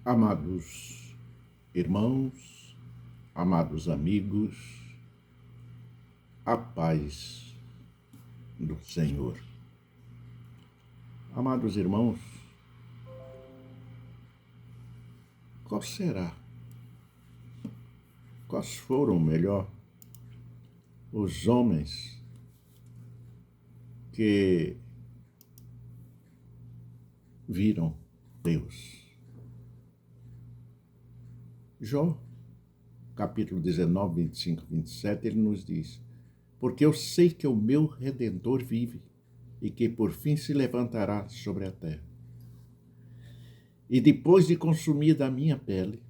Amados irmãos, amados amigos, a paz do Senhor. Amados irmãos, qual será? Quais foram, melhor, os homens que viram Deus? Jó, capítulo 19, 25, 27, ele nos diz: porque eu sei que o meu Redentor vive e que por fim se levantará sobre a terra. E depois de consumida a minha pele,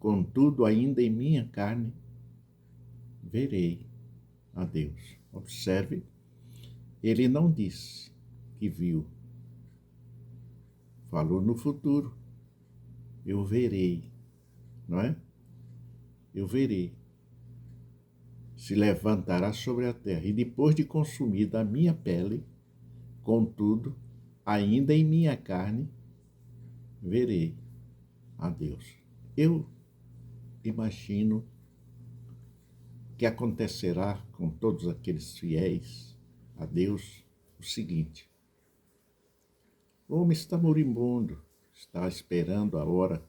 contudo ainda em minha carne, verei a Deus. Observe, ele não disse que viu, falou no futuro. Eu verei, não é? Eu verei. Se levantará sobre a terra, e depois de consumida a minha pele, contudo, ainda em minha carne, verei a Deus. Eu imagino que acontecerá com todos aqueles fiéis a Deus o seguinte: o homem está moribundo, está esperando a hora,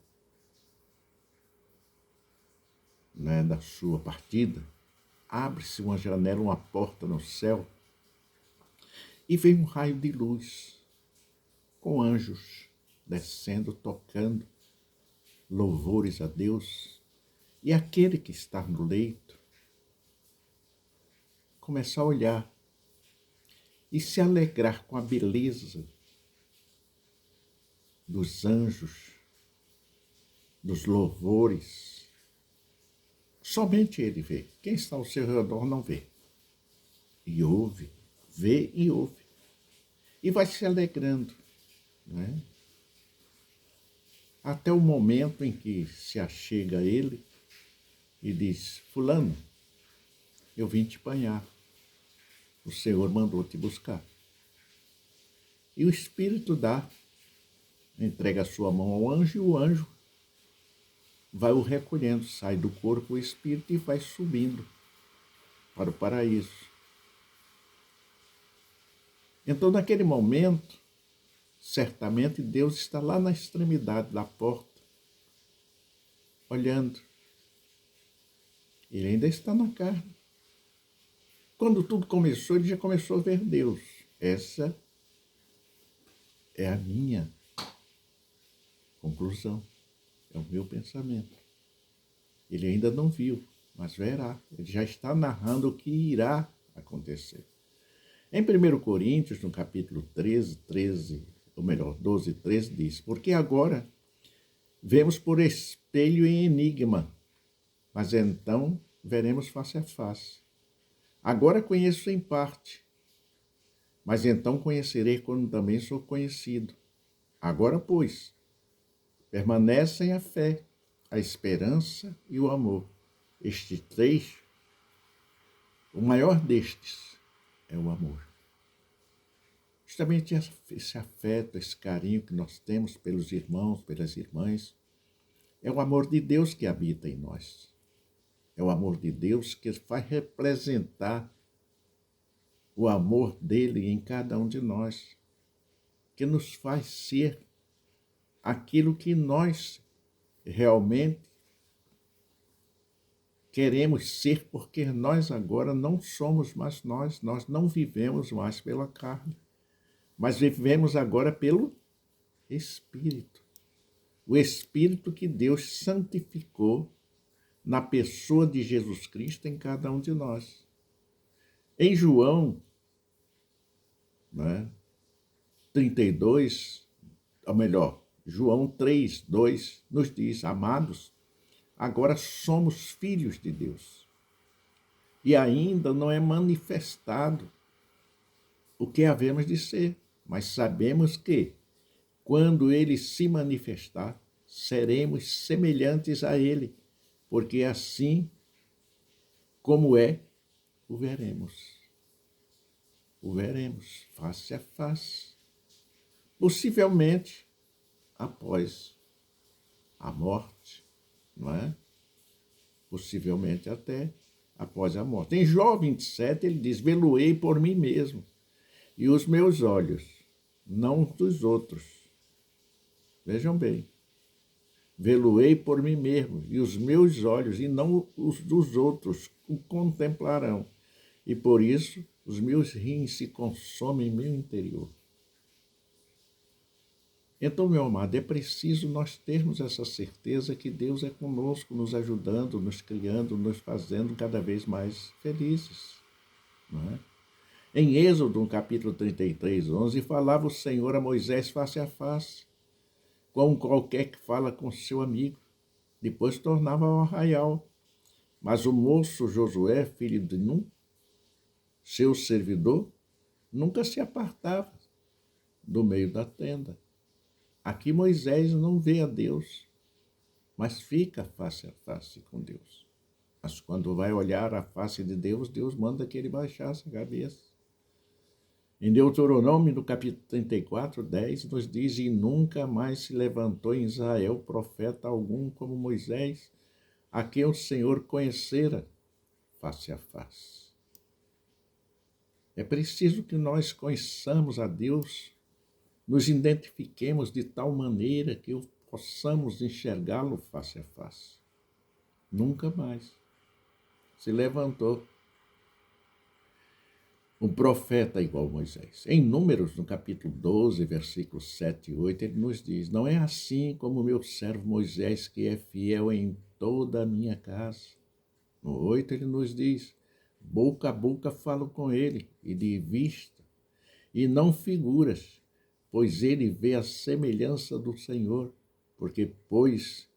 né, da sua partida. Abre-se uma janela, uma porta no céu, e vem um raio de luz, com anjos descendo, tocando louvores a Deus. E aquele que está no leito começa a olhar e se alegrar com a beleza dos anjos, dos louvores. Somente ele vê. Quem está ao seu redor não vê. E ouve, vê e ouve. E vai se alegrando, né? Até o momento em que se achega a ele e diz: fulano, eu vim te apanhar. O Senhor mandou te buscar. E o Espírito entrega a sua mão ao anjo, e o anjo vai o recolhendo, sai do corpo o Espírito e vai subindo para o paraíso. Então, naquele momento, certamente Deus está lá na extremidade da porta, olhando. Ele ainda está na carne. Quando tudo começou, ele já começou a ver Deus. Essa é a minha conclusão, é o meu pensamento. Ele ainda não viu, mas verá. Ele já está narrando o que irá acontecer. Em 1 Coríntios, no capítulo 12, 13, diz: porque agora vemos por espelho em enigma, mas então veremos face a face. Agora conheço em parte, mas então conhecerei quando também sou conhecido. Agora, pois, permanecem a fé, a esperança e o amor. Estes três, o maior destes é o amor. Justamente esse afeto, esse carinho que nós temos pelos irmãos, pelas irmãs, é o amor de Deus que habita em nós. É o amor de Deus que vai representar o amor dele em cada um de nós, que nos faz ser aquilo que nós realmente queremos ser, porque nós agora não somos mais nós não vivemos mais pela carne, mas vivemos agora pelo Espírito. O Espírito que Deus santificou na pessoa de Jesus Cristo em cada um de nós. Em João, né, 32, ou melhor, João 3, 2, nos diz: amados, agora somos filhos de Deus. E ainda não é manifestado o que havemos de ser, mas sabemos que, quando ele se manifestar, seremos semelhantes a ele, porque assim como é, o veremos. O veremos face a face. Possivelmente após a morte, não é? Possivelmente até após a morte. Em Jó 27, ele diz: veluei por mim mesmo, e os meus olhos, não os dos outros. Vejam bem. Veluei por mim mesmo, e os meus olhos, e não os dos outros, o contemplarão. E por isso os meus rins se consomem em meu interior. Então, meu amado, é preciso nós termos essa certeza que Deus é conosco, nos ajudando, nos criando, nos fazendo cada vez mais felizes. Não é? Em Êxodo, no capítulo 33, 11, falava o Senhor a Moisés face a face, como qualquer que fala com seu amigo. Depois tornava ao arraial. Mas o moço Josué, filho de Num, seu servidor, nunca se apartava do meio da tenda. Aqui Moisés não vê a Deus, mas fica face a face com Deus. Mas quando vai olhar a face de Deus, Deus manda que ele baixasse a cabeça. Em Deuteronômio, no capítulo 34, 10, nos diz: e nunca mais se levantou em Israel profeta algum como Moisés, a quem o Senhor conhecera face a face. É preciso que nós conheçamos a Deus, nos identifiquemos de tal maneira que possamos enxergá-lo face a face. Nunca mais se levantou um profeta igual a Moisés. Em Números, no capítulo 12, versículos 7 e 8, ele nos diz: não é assim como o meu servo Moisés, que é fiel em toda a minha casa. No 8, ele nos diz: boca a boca falo com ele, e de vista, e não figuras, pois ele vê a semelhança do Senhor, porque, pois,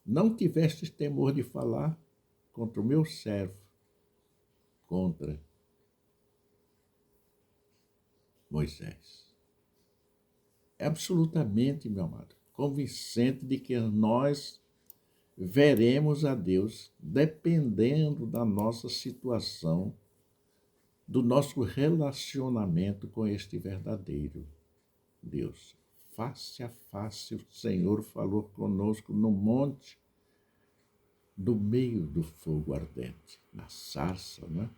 não tivestes temor de falar contra o meu servo, contra Moisés. É absolutamente, meu amado, convincente de que nós veremos a Deus dependendo da nossa situação, do nosso relacionamento com este verdadeiro Deus. Face a face, o Senhor falou conosco no monte, do meio do fogo ardente, na sarça, né?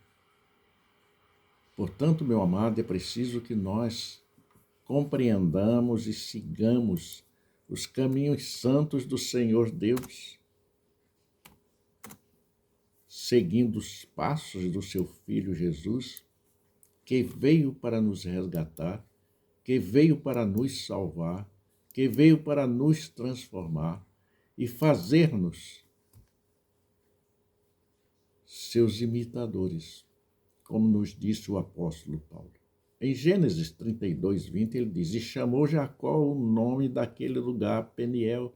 Portanto, meu amado, é preciso que nós compreendamos e sigamos os caminhos santos do Senhor Deus, seguindo os passos do seu Filho Jesus, que veio para nos resgatar, que veio para nos salvar, que veio para nos transformar e fazer-nos seus imitadores, como nos disse o apóstolo Paulo. Em Gênesis 32, 20, ele diz: e chamou Jacó o nome daquele lugar Peniel,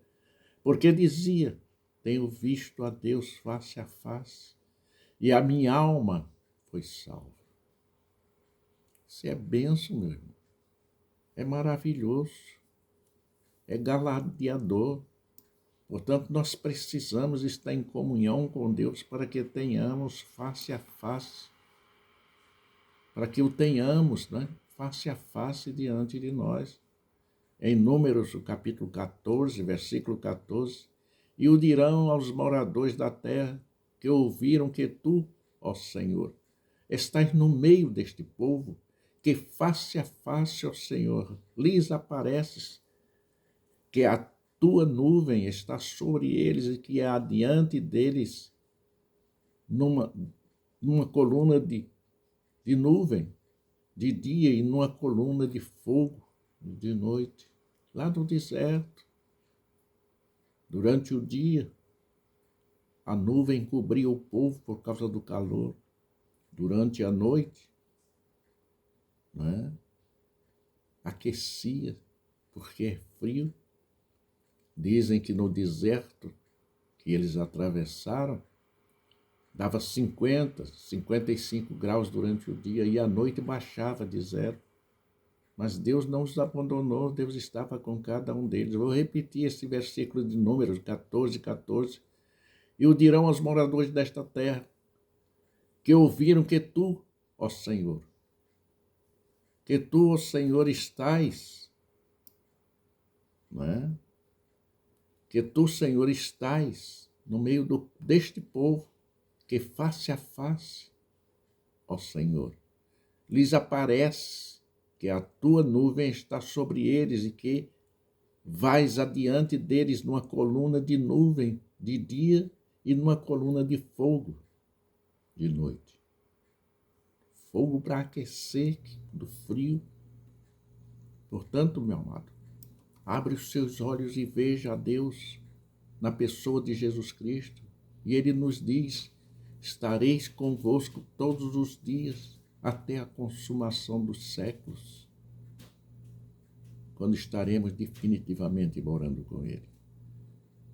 porque dizia: tenho visto a Deus face a face, e a minha alma foi salva. Isso é bênção, meu irmão. É maravilhoso. É galardeador. Portanto, nós precisamos estar em comunhão com Deus para que tenhamos face a face, para que o tenhamos, né, face a face diante de nós. Em Números, o capítulo 14, versículo 14, e o dirão aos moradores da terra, que ouviram que tu, ó Senhor, estás no meio deste povo, que face a face, ó Senhor, lhes apareces, que a tua nuvem está sobre eles e que é adiante deles numa coluna de nuvem de dia e numa coluna de fogo de noite, lá no deserto. Durante o dia, a nuvem cobria o povo por causa do calor. Durante a noite, né, aquecia, porque é frio. Dizem que no deserto que eles atravessaram, dava 50, 55 graus durante o dia e à noite baixava de zero. Mas Deus não os abandonou, Deus estava com cada um deles. Vou repetir esse versículo de Números 14, 14. E o dirão aos moradores desta terra, que ouviram que tu, ó Senhor, estás, não é? que tu, Senhor, estás no meio deste povo, que face a face, ó Senhor, lhes aparece que a tua nuvem está sobre eles e que vais adiante deles numa coluna de nuvem de dia e numa coluna de fogo de noite. Fogo para aquecer do frio. Portanto, meu amado, abre os seus olhos e veja a Deus na pessoa de Jesus Cristo. E ele nos diz: estareis convosco todos os dias até a consumação dos séculos, quando estaremos definitivamente morando com ele.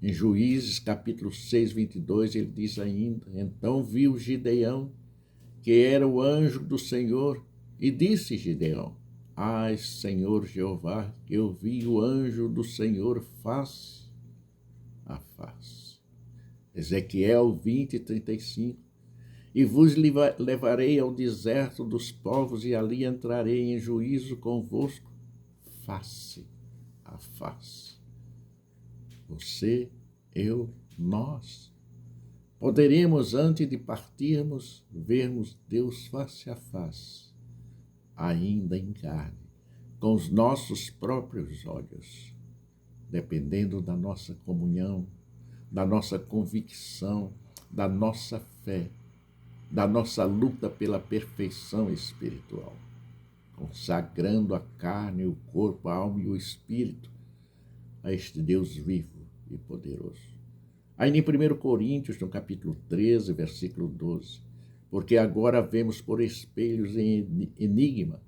Em Juízes, capítulo 6, 22, ele diz ainda: então viu Gideão, que era o anjo do Senhor, e disse Gideão: ai, Senhor Jeová, que eu vi o anjo do Senhor face a face. Ezequiel 20, 35. E vos levarei ao deserto dos povos, e ali entrarei em juízo convosco, face a face. Você, eu, nós. Poderemos, antes de partirmos, vermos Deus face a face, ainda em carne, com os nossos próprios olhos, dependendo da nossa comunhão, da nossa convicção, da nossa fé, da nossa luta pela perfeição espiritual, consagrando a carne, o corpo, a alma e o espírito a este Deus vivo e poderoso. Aí em 1 Coríntios, no capítulo 13, versículo 12, porque agora vemos por espelhos em enigma,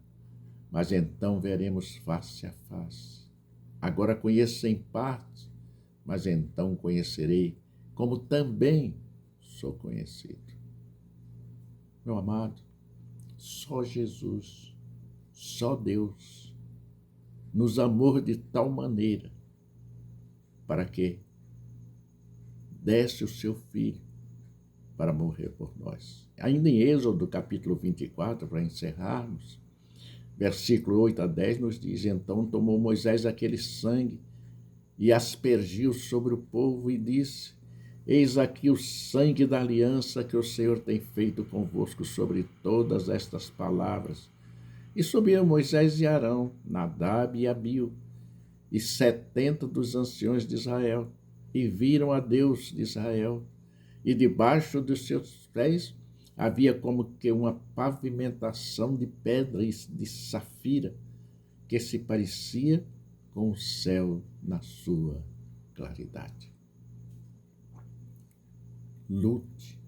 mas então veremos face a face. Agora conheço em parte, mas então conhecerei, como também sou conhecido. Meu amado, só Jesus, só Deus, nos amou de tal maneira para que desse o seu Filho para morrer por nós. Ainda em Êxodo, capítulo 24, para encerrarmos, versículo 8 a 10, nos diz: então tomou Moisés aquele sangue e aspergiu sobre o povo e disse: eis aqui o sangue da aliança que o Senhor tem feito convosco sobre todas estas palavras. E subiram Moisés e Arão, Nadab e Abiú, e 70 dos anciões de Israel, e viram a Deus de Israel, e debaixo dos seus pés havia como que uma pavimentação de pedra e de safira, que se parecia com o céu na sua claridade. Lute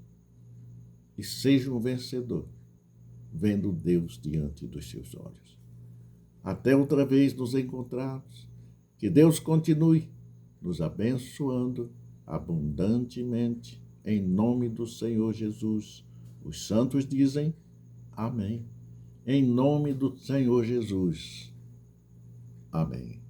e seja um vencedor, vendo Deus diante dos seus olhos. Até outra vez nos encontrarmos, que Deus continue nos abençoando abundantemente, em nome do Senhor Jesus. Os santos dizem amém. Em nome do Senhor Jesus. Amém.